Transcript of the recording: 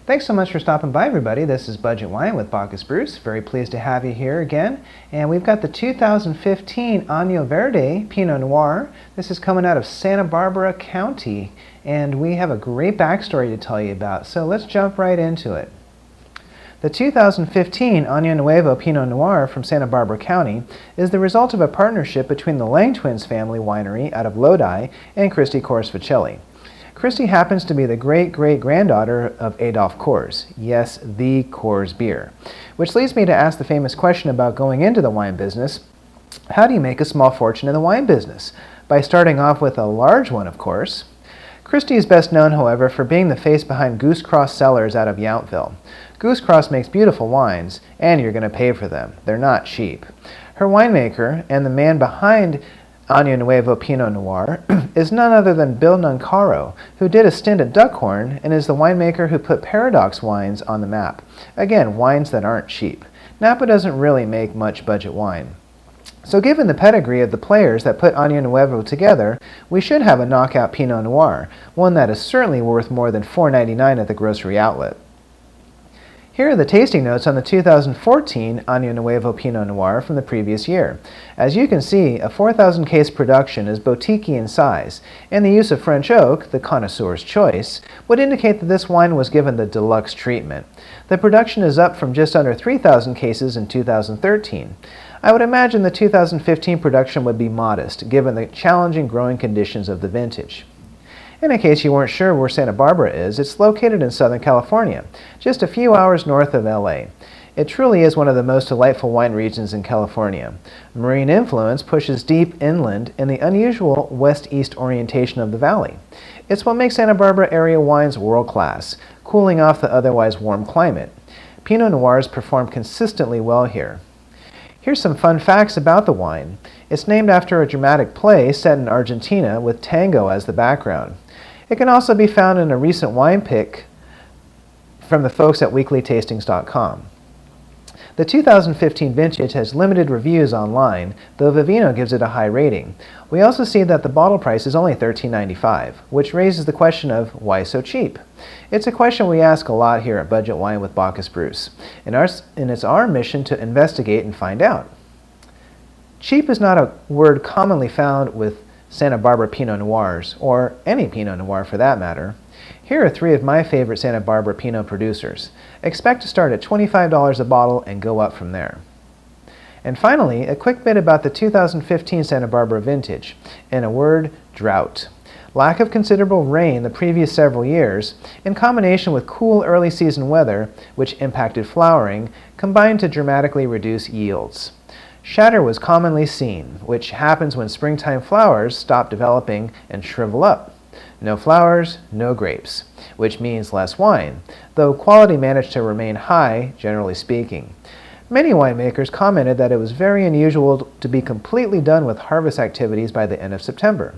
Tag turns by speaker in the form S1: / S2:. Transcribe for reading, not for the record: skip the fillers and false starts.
S1: Thanks so much for stopping by, everybody. This is Budget Wine with Bacchus Bruce. Very pleased to have you here again. And we've got the 2015 Año Verde Pinot Noir. This is coming out of Santa Barbara County, and we have a great backstory to tell you about. So let's jump right into it. The 2015 Año Nuevo Pinot Noir from Santa Barbara County is the result of a partnership between the Lang Twins family winery out of Lodi and Christy Coors-Facelli. Christy happens to be the great-great-granddaughter of Adolf Coors. Yes, the Coors beer. Which leads me to ask the famous question about going into the wine business. How do you make a small fortune in the wine business? By starting off with a large one, of course. Christy is best known, however, for being the face behind Goose Cross Cellars out of Yountville. Goose Cross makes beautiful wines, and you're going to pay for them. They're not cheap. Her winemaker, and the man behind Año Nuevo Pinot Noir, is none other than Bill Nuncaro, who did a stint at Duckhorn and is the winemaker who put Paradox wines on the map. Again, wines that aren't cheap. Napa doesn't really make much budget wine. So given the pedigree of the players that put Año Nuevo together, we should have a knockout Pinot Noir, one that is certainly worth more than $4.99 at the grocery outlet. Here are the tasting notes on the 2014 Año Nuevo Pinot Noir from the previous year. As you can see, a 4,000 case production is boutique in size, and the use of French oak, the connoisseur's choice, would indicate that this wine was given the deluxe treatment. The production is up from just under 3,000 cases in 2013. I would imagine the 2015 production would be modest, given the challenging growing conditions of the vintage. And in case you weren't sure where Santa Barbara is, it's located in Southern California, just a few hours north of LA. It truly is one of the most delightful wine regions in California. Marine influence pushes deep inland in the unusual west-east orientation of the valley. It's what makes Santa Barbara area wines world-class, cooling off the otherwise warm climate. Pinot Noirs perform consistently well here. Here's some fun facts about the wine. It's named after a dramatic play set in Argentina with tango as the background. It can also be found in a recent wine pick from the folks at weeklytastings.com. The 2015 vintage has limited reviews online, though Vivino gives it a high rating. We also see that the bottle price is only $13.95, which raises the question of why so cheap? It's a question we ask a lot here at Budget Wine with Bacchus Bruce, and it's our mission to investigate and find out. Cheap is not a word commonly found with Santa Barbara Pinot Noirs, or any Pinot Noir for that matter. Here are three of my favorite Santa Barbara Pinot producers. Expect to start at $25 a bottle and go up from there. And finally, a quick bit about the 2015 Santa Barbara vintage. In a word, drought. Lack of considerable rain the previous several years, in combination with cool early season weather, which impacted flowering, combined to dramatically reduce yields. Shatter was commonly seen, which happens when springtime flowers stop developing and shrivel up. No flowers, no grapes, which means less wine, though quality managed to remain high, generally speaking. Many winemakers commented that it was very unusual to be completely done with harvest activities by the end of September.